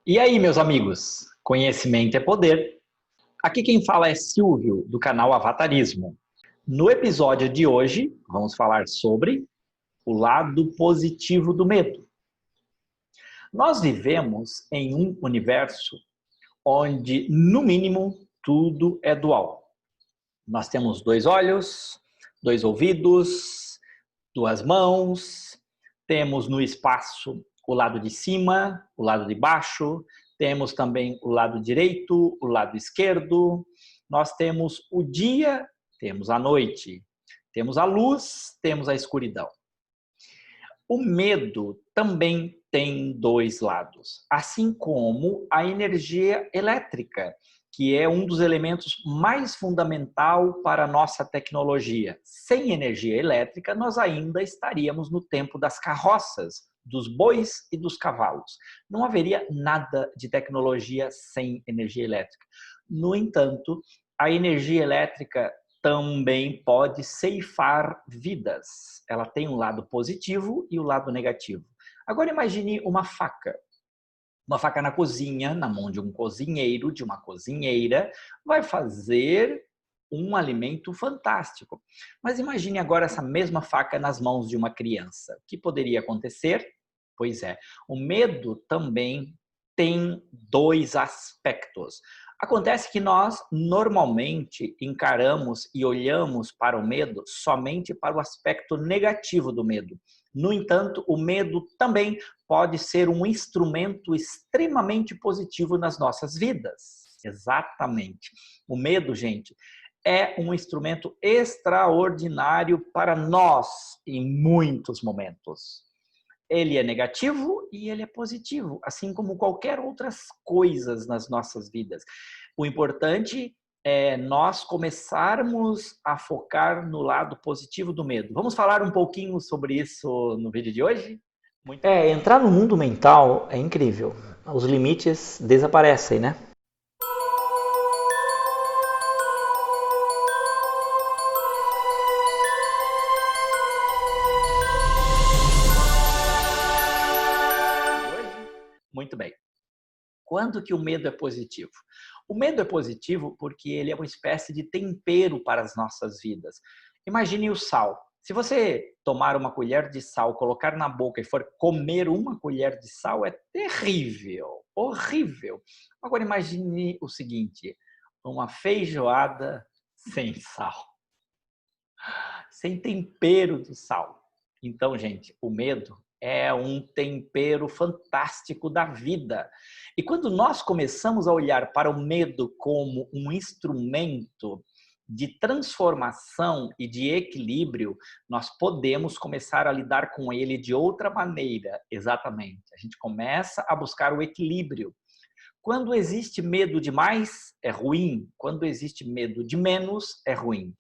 E aí, meus amigos? Conhecimento é poder. Aqui quem fala é Silvio, do canal Avatarismo. No episódio de hoje, vamos falar sobre o lado positivo do medo. Nós vivemos em um universo onde, no mínimo, tudo é dual. Nós temos dois olhos, dois ouvidos, duas mãos, temos no espaço o lado de cima, o lado de baixo, temos também o lado direito, o lado esquerdo, nós temos o dia, temos a noite, temos a luz, temos a escuridão. O medo também tem dois lados, assim como a energia elétrica, que é um dos elementos mais fundamental para a nossa tecnologia. Sem energia elétrica, nós ainda estaríamos no tempo das carroças, dos bois e dos cavalos. Não haveria nada de tecnologia sem energia elétrica. No entanto, a energia elétrica também pode ceifar vidas. Ela tem um lado positivo e o lado negativo. Agora imagine uma faca. Uma faca na cozinha, na mão de um cozinheiro, de uma cozinheira, vai fazer um alimento fantástico. Mas imagine agora essa mesma faca nas mãos de uma criança. O que poderia acontecer? Pois é, o medo também tem dois aspectos. Acontece que nós normalmente encaramos e olhamos para o medo somente para o aspecto negativo do medo. No entanto, o medo também pode ser um instrumento extremamente positivo nas nossas vidas. Exatamente. O medo, gente, é um instrumento extraordinário para nós em muitos momentos. Ele é negativo e ele é positivo, assim como qualquer outras coisas nas nossas vidas. O importante é nós começarmos a focar no lado positivo do medo. Vamos falar um pouquinho sobre isso no vídeo de hoje? Muito bem. Entrar no mundo mental é incrível. Os limites desaparecem, né? Muito bem. Quando que o medo é positivo? O medo é positivo porque ele é uma espécie de tempero para as nossas vidas. Imagine o sal. Se você tomar uma colher de sal, colocar na boca e for comer uma colher de sal, é terrível, horrível. Agora imagine o seguinte, uma feijoada sem sal, sem tempero do sal. Então, gente, o medo é um tempero fantástico da vida. E quando nós começamos a olhar para o medo como um instrumento de transformação e de equilíbrio, nós podemos começar a lidar com ele de outra maneira. Exatamente. A gente começa a buscar o equilíbrio. Quando existe medo demais, é ruim. Quando existe medo de menos, é ruim.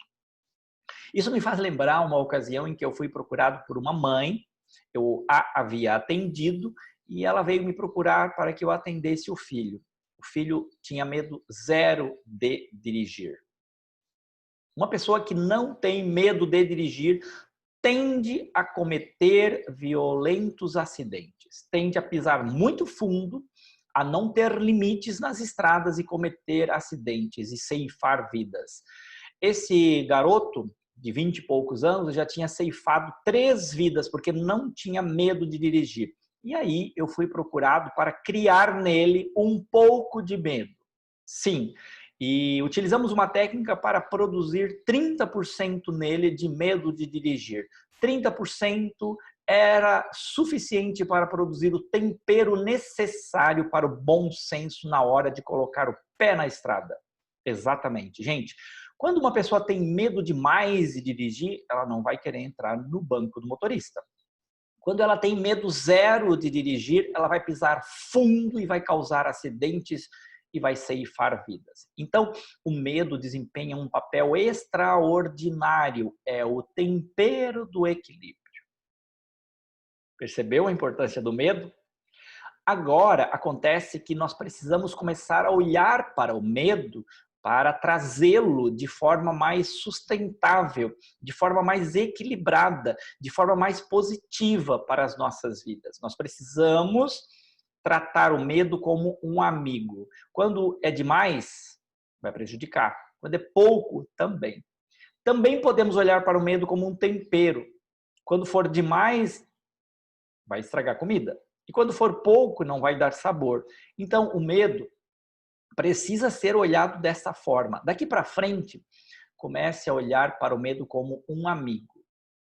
Isso me faz lembrar uma ocasião em que eu fui procurado por uma mãe, eu a havia atendido e ela veio me procurar para que eu atendesse o filho. O filho tinha medo zero de dirigir. Uma pessoa que não tem medo de dirigir tende a cometer violentos acidentes, tende a pisar muito fundo, a não ter limites nas estradas e cometer acidentes e ceifar vidas. Esse garoto de 20 e poucos anos já tinha ceifado 3 vidas porque não tinha medo de dirigir. E aí eu fui procurado para criar nele um pouco de medo. Sim, e utilizamos uma técnica para produzir 30% nele de medo de dirigir. 30% era suficiente para produzir o tempero necessário para o bom senso na hora de colocar o pé na estrada. Exatamente. Gente, quando uma pessoa tem medo demais de dirigir, ela não vai querer entrar no banco do motorista. Quando ela tem medo zero de dirigir, ela vai pisar fundo e vai causar acidentes e vai ceifar vidas. Então, o medo desempenha um papel extraordinário, é o tempero do equilíbrio. Percebeu a importância do medo? Agora, acontece que nós precisamos começar a olhar para o medo para trazê-lo de forma mais sustentável, de forma mais equilibrada, de forma mais positiva para as nossas vidas. Nós precisamos tratar o medo como um amigo. Quando é demais, vai prejudicar. Quando é pouco, também. Também podemos olhar para o medo como um tempero. Quando for demais, vai estragar a comida. E quando for pouco, não vai dar sabor. Então, o medo precisa ser olhado dessa forma. Daqui para frente, comece a olhar para o medo como um amigo.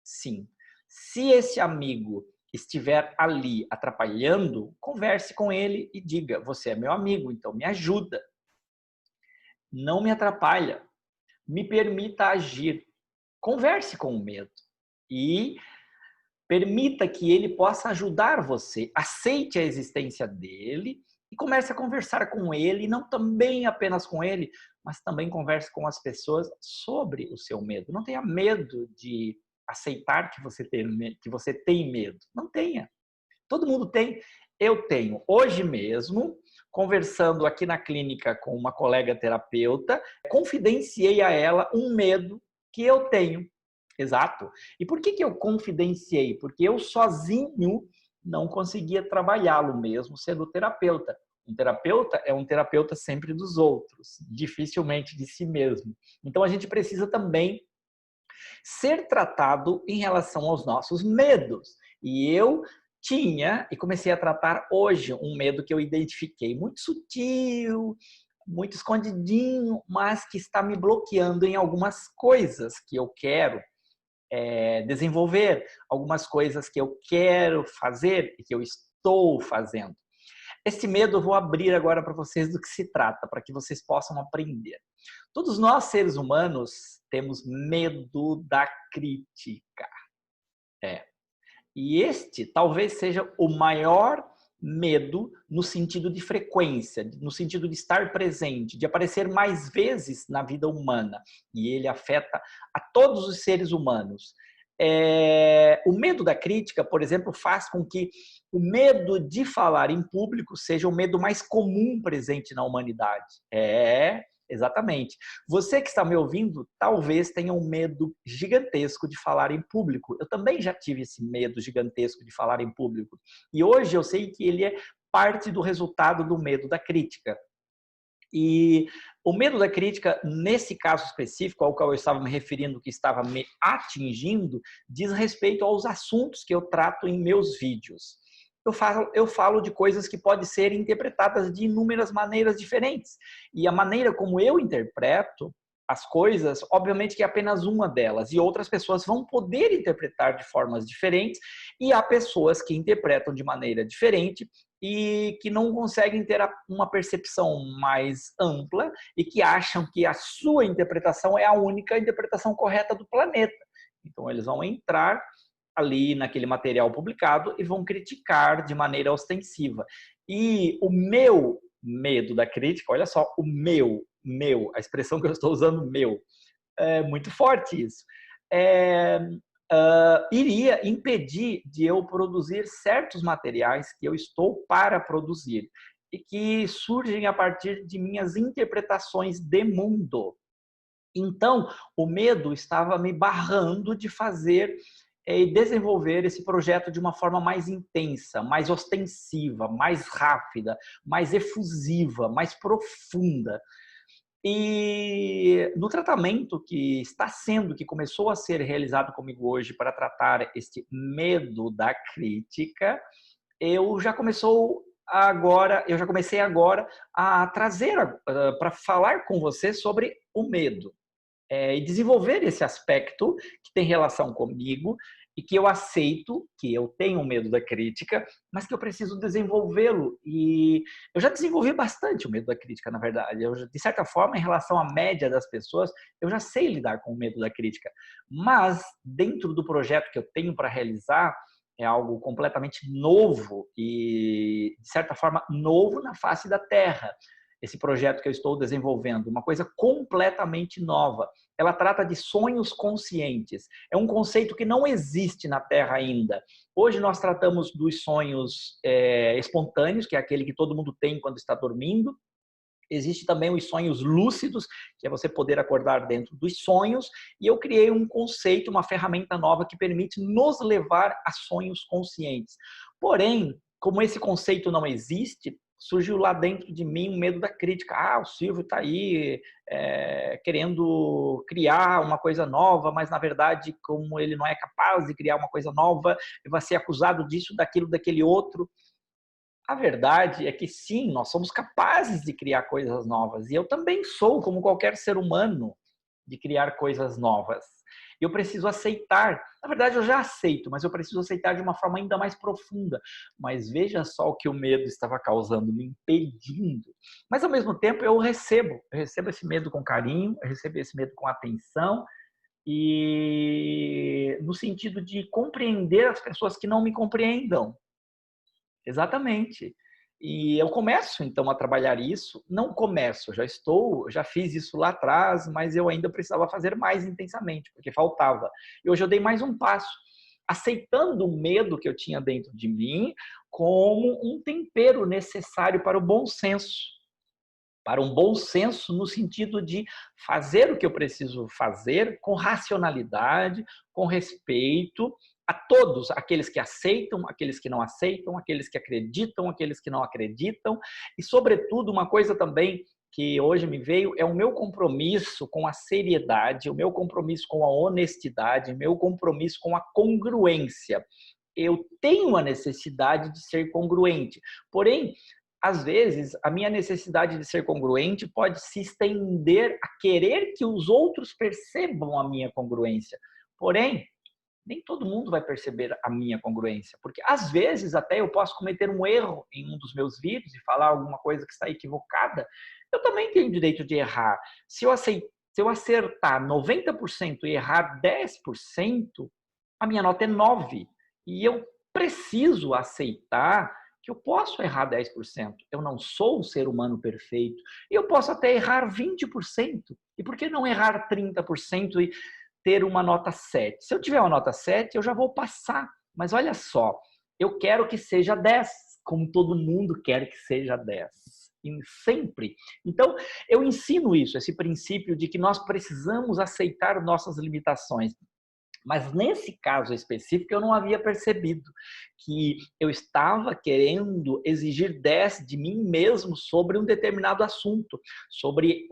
Sim. Se esse amigo estiver ali atrapalhando, converse com ele e diga: você é meu amigo, então me ajuda. Não me atrapalha. Me permita agir. Converse com o medo. E permita que ele possa ajudar você. Aceite a existência dele e comece a conversar com ele, não também apenas com ele, mas também converse com as pessoas sobre o seu medo. Não tenha medo de aceitar que você tem medo. Não tenha. Todo mundo tem. Eu tenho. Hoje mesmo, conversando aqui na clínica com uma colega terapeuta, confidenciei a ela um medo que eu tenho. Exato. E por que eu confidenciei? Porque eu sozinho não conseguia trabalhá-lo mesmo sendo terapeuta. Um terapeuta é um terapeuta sempre dos outros, dificilmente de si mesmo. Então a gente precisa também ser tratado em relação aos nossos medos. E eu tinha e comecei a tratar hoje um medo que eu identifiquei muito sutil, muito escondidinho, mas que está me bloqueando em algumas coisas que eu quero desenvolver, algumas coisas que eu quero fazer e que eu estou fazendo. Esse medo eu vou abrir agora para vocês do que se trata, para que vocês possam aprender. Todos nós, seres humanos, temos medo da crítica. E este talvez seja o maior medo no sentido de frequência, no sentido de estar presente, de aparecer mais vezes na vida humana. E ele afeta a todos os seres humanos. O medo da crítica, por exemplo, faz com que o medo de falar em público seja o medo mais comum presente na humanidade. Exatamente. Você que está me ouvindo, talvez tenha um medo gigantesco de falar em público. Eu também já tive esse medo gigantesco de falar em público. E hoje eu sei que ele é parte do resultado do medo da crítica. E o medo da crítica, nesse caso específico, ao qual eu estava me referindo, que estava me atingindo, diz respeito aos assuntos que eu trato em meus vídeos. Eu falo de coisas que podem ser interpretadas de inúmeras maneiras diferentes. E a maneira como eu interpreto as coisas, obviamente que é apenas uma delas. E outras pessoas vão poder interpretar de formas diferentes. E há pessoas que interpretam de maneira diferente e que não conseguem ter uma percepção mais ampla e que acham que a sua interpretação é a única interpretação correta do planeta. Então, eles vão entrar ali naquele material publicado e vão criticar de maneira ostensiva. E o meu medo da crítica, olha só, o meu, a expressão que eu estou usando, meu, é muito forte isso, iria impedir de eu produzir certos materiais que eu estou para produzir e que surgem a partir de minhas interpretações de mundo. Então, o medo estava me barrando de fazer e desenvolver esse projeto de uma forma mais intensa, mais ostensiva, mais rápida, mais efusiva, mais profunda. E no tratamento que começou a ser realizado comigo hoje para tratar este medo da crítica, eu já comecei agora a trazer para falar com você sobre o medo. E desenvolver esse aspecto que tem relação comigo e que eu aceito, que eu tenho medo da crítica, mas que eu preciso desenvolvê-lo. E eu já desenvolvi bastante o medo da crítica, na verdade. De certa forma, em relação à média das pessoas, eu já sei lidar com o medo da crítica. Mas, dentro do projeto que eu tenho para realizar, é algo completamente novo e, de certa forma, novo na face da Terra. Esse projeto que eu estou desenvolvendo, uma coisa completamente nova. Ela trata de sonhos conscientes. É um conceito que não existe na Terra ainda. Hoje nós tratamos dos sonhos espontâneos, que é aquele que todo mundo tem quando está dormindo. Existe também os sonhos lúcidos, que é você poder acordar dentro dos sonhos. E eu criei um conceito, uma ferramenta nova que permite nos levar a sonhos conscientes. Porém, como esse conceito não existe, surgiu lá dentro de mim um medo da crítica. Ah, o Silvio está aí querendo criar uma coisa nova, mas na verdade, como ele não é capaz de criar uma coisa nova, ele vai ser acusado disso, daquilo, daquele outro. A verdade é que sim, nós somos capazes de criar coisas novas. E eu também sou, como qualquer ser humano, de criar coisas novas. Eu preciso aceitar. Na verdade, eu já aceito, mas eu preciso aceitar de uma forma ainda mais profunda. Mas veja só o que o medo estava causando, me impedindo. Mas, ao mesmo tempo, eu recebo. Eu recebo esse medo com carinho, eu recebo esse medo com atenção, e no sentido de compreender as pessoas que não me compreendam. Exatamente. E eu começo, então, a trabalhar isso. Não começo, já fiz isso lá atrás, mas eu ainda precisava fazer mais intensamente, porque faltava. E hoje eu dei mais um passo, aceitando o medo que eu tinha dentro de mim como um tempero necessário para o bom senso. Para um bom senso no sentido de fazer o que eu preciso fazer com racionalidade, com respeito a todos, aqueles que aceitam, aqueles que não aceitam, aqueles que acreditam, aqueles que não acreditam, e sobretudo uma coisa também que hoje me veio é o meu compromisso com a seriedade, o meu compromisso com a honestidade, o meu compromisso com a congruência. Eu tenho a necessidade de ser congruente, porém, às vezes, a minha necessidade de ser congruente pode se estender a querer que os outros percebam a minha congruência. Porém, nem todo mundo vai perceber a minha congruência, porque às vezes até eu posso cometer um erro em um dos meus vídeos e falar alguma coisa que está equivocada. Eu também tenho o direito de errar. Se eu acertar 90% e errar 10%, a minha nota é 9. E eu preciso aceitar que eu posso errar 10%. Eu não sou um ser humano perfeito. E eu posso até errar 20%. E por que não errar 30% e ter uma nota 7? Se eu tiver uma nota 7, eu já vou passar. Mas olha só, eu quero que seja 10, como todo mundo quer que seja 10. E sempre. Então, eu ensino isso, esse princípio de que nós precisamos aceitar nossas limitações. Mas nesse caso específico, eu não havia percebido que eu estava querendo exigir 10 de mim mesmo sobre um determinado assunto, sobre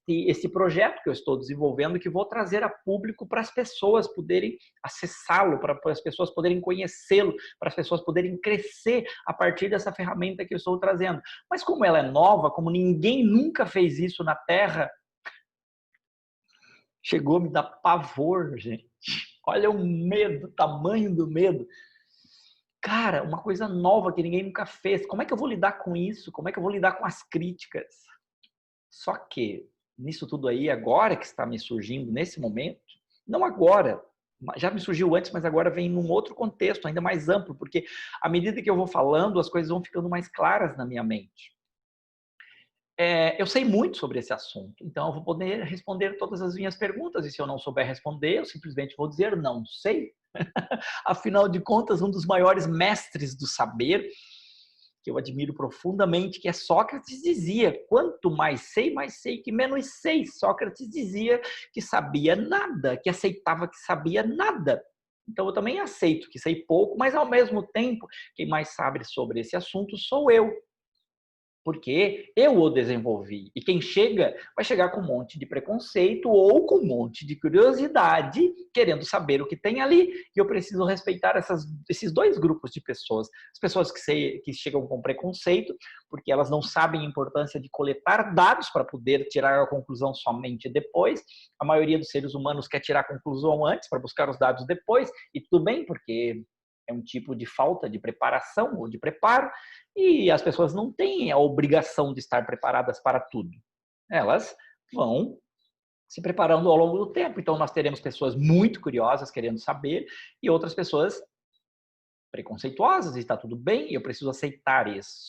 esse projeto que eu estou desenvolvendo, que vou trazer a público para as pessoas poderem acessá-lo, para as pessoas poderem conhecê-lo, para as pessoas poderem crescer a partir dessa ferramenta que eu estou trazendo. Mas como ela é nova, como ninguém nunca fez isso na Terra, chegou a me dar pavor, gente. Olha o medo, o tamanho do medo. Cara, uma coisa nova que ninguém nunca fez. Como é que eu vou lidar com isso? Como é que eu vou lidar com as críticas? Só que, nisso tudo aí, agora que está me surgindo, nesse momento, não agora, já me surgiu antes, mas agora vem num outro contexto, ainda mais amplo, porque à medida que eu vou falando, as coisas vão ficando mais claras na minha mente. Eu sei muito sobre esse assunto, então eu vou poder responder todas as minhas perguntas, e se eu não souber responder, eu simplesmente vou dizer não sei. Afinal de contas, um dos maiores mestres do saber, que eu admiro profundamente, que é Sócrates, dizia: quanto mais sei que menos sei. Sócrates dizia que sabia nada, que aceitava que sabia nada. Então eu também aceito que sei pouco, mas ao mesmo tempo, quem mais sabe sobre esse assunto sou eu. Porque eu o desenvolvi. E quem chega, vai chegar com um monte de preconceito ou com um monte de curiosidade, querendo saber o que tem ali. E eu preciso respeitar esses dois grupos de pessoas. As pessoas que chegam com preconceito, porque elas não sabem a importância de coletar dados para poder tirar a conclusão somente depois. A maioria dos seres humanos quer tirar a conclusão antes, para buscar os dados depois. E tudo bem, porque é um tipo de falta de preparação ou de preparo, e as pessoas não têm a obrigação de estar preparadas para tudo. Elas vão se preparando ao longo do tempo. Então, nós teremos pessoas muito curiosas querendo saber e outras pessoas preconceituosas, e está tudo bem, e eu preciso aceitar isso.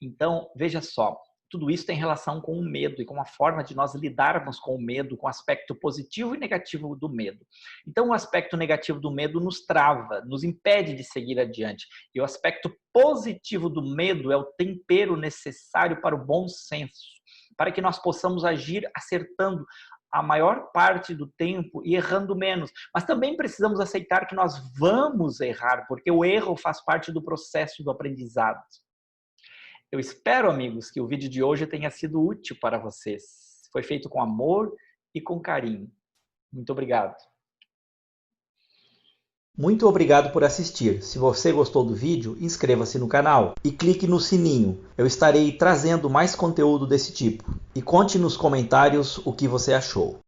Então, veja só, tudo isso tem relação com o medo e com a forma de nós lidarmos com o medo, com o aspecto positivo e negativo do medo. Então, o aspecto negativo do medo nos trava, nos impede de seguir adiante. E o aspecto positivo do medo é o tempero necessário para o bom senso, para que nós possamos agir acertando a maior parte do tempo e errando menos. Mas também precisamos aceitar que nós vamos errar, porque o erro faz parte do processo do aprendizado. Eu espero, amigos, que o vídeo de hoje tenha sido útil para vocês. Foi feito com amor e com carinho. Muito obrigado. Muito obrigado por assistir. Se você gostou do vídeo, inscreva-se no canal e clique no sininho. Eu estarei trazendo mais conteúdo desse tipo. E conte nos comentários o que você achou.